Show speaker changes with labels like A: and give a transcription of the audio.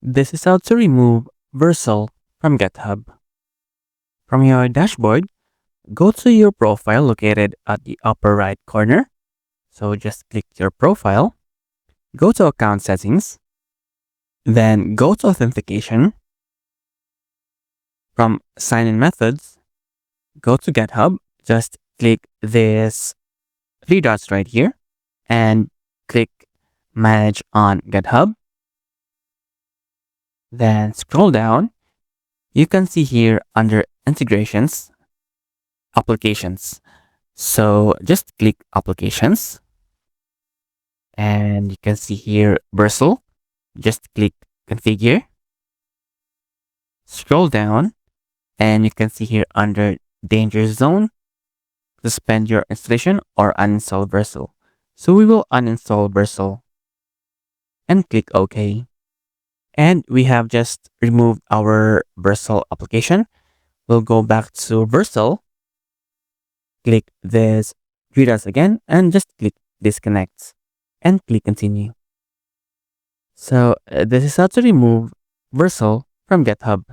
A: This is how to remove Vercel from GitHub. From your dashboard, go to your profile located at the upper right corner. So just click your profile, go to account settings, then go to authentication. From sign-in methods, go to GitHub, just click this three dots right here and click manage on GitHub. Then scroll down. You can see here under integrations, applications. So just click applications and you can see here Vercel. Just click configure. Scroll down and you can see here under danger zone, suspend your installation or uninstall Vercel. So we will uninstall Vercel and click OK. And we have just removed our Vercel application. We'll go back to Vercel, click this three dots again, and just click disconnect and click continue. So this is how to remove Vercel from GitHub.